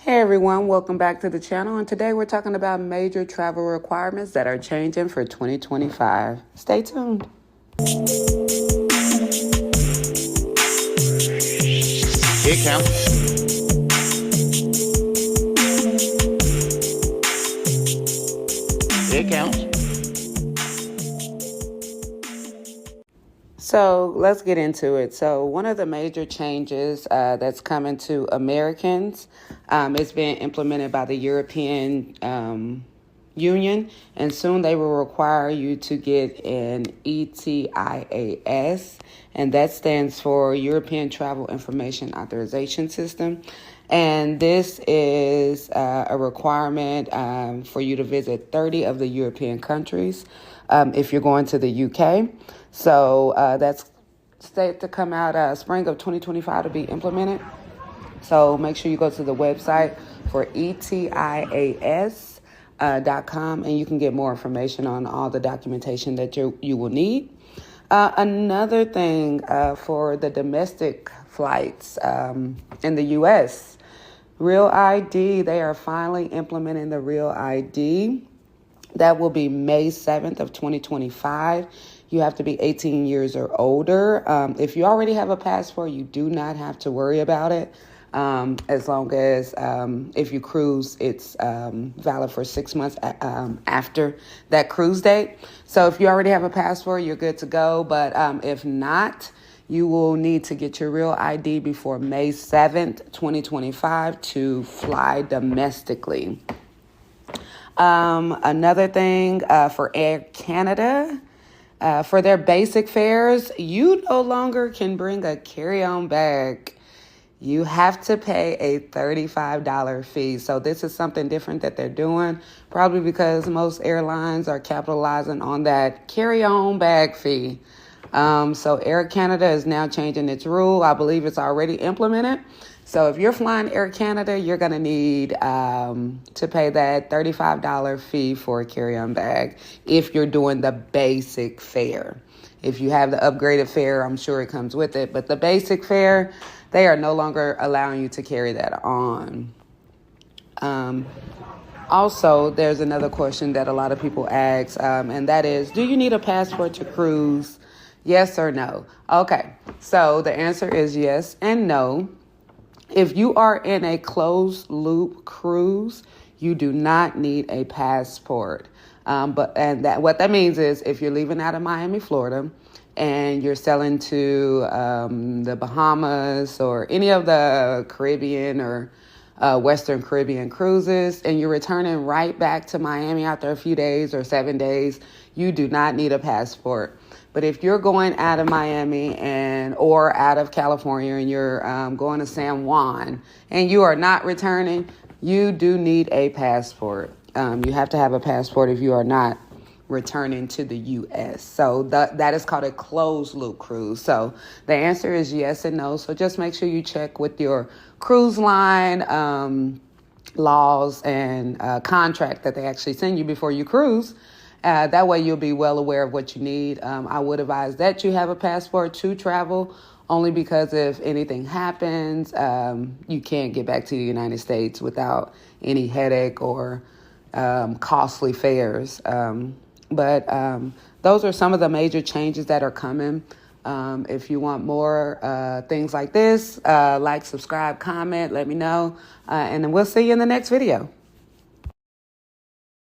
Hey everyone, welcome back to the channel, and today we're talking about major travel requirements that are changing for 2025. Stay tuned. It counts. It counts. So let's get into it. So one of the major changes that's coming to Americans is being implemented by the European Union, and soon they will require you to get an ETIAS, and that stands for European Travel Information Authorization System. And this is a requirement for you to visit 30 of the European countries if you're going to the UK. So that's set to come out spring of 2025 to be implemented. So make sure you go to the website for ETIAS.com and you can get more information on all the documentation that you will need. Another thing for the domestic flights in the U.S., Real ID, they are finally implementing the Real ID. That will be May 7th of 2025. You have to be 18 years or older. If you already have a passport, you do not have to worry about it. As long as if you cruise, it's valid for 6 months after that cruise date. So if you already have a passport, you're good to go. But if not, you will need to get your Real ID before May 7th, 2025 to fly domestically. Another thing for Air Canada, for their basic fares, you no longer can bring a carry-on bag. You have to pay a $35 fee. So this is something different that they're doing, probably because most airlines are capitalizing on that carry-on bag fee. So Air Canada is now changing its rule. I believe it's already implemented. So if you're flying Air Canada, you're going to need to pay that $35 fee for a carry-on bag if you're doing the basic fare. If you have the upgraded fare, I'm sure it comes with it. But the basic fare, they are no longer allowing you to carry that on. Also, there's another question that a lot of people ask, and that is, do you need a passport to cruise? Yes or no? Okay, so the answer is yes and no. If you are in a closed loop cruise, you do not need a passport. What that means is if you're leaving out of Miami, Florida, and you're sailing to the Bahamas or any of the Caribbean or Western Caribbean cruises, and you're returning right back to Miami after a few days or 7 days, you do not need a passport. But if you're going out of Miami or out of California and you're going to San Juan and you are not returning, you do need a passport. You have to have a passport if you are not returning to the U.S. So that is called a closed loop cruise. So the answer is yes and no. So just make sure you check with your cruise line laws and contract that they actually send you before you cruise. That way you'll be well aware of what you need. I would advise that you have a passport to travel, only because if anything happens, you can't get back to the United States without any headache or costly fares. But those are some of the major changes that are coming. If you want more things like this, like, subscribe, comment, let me know, and then we'll see you in the next video.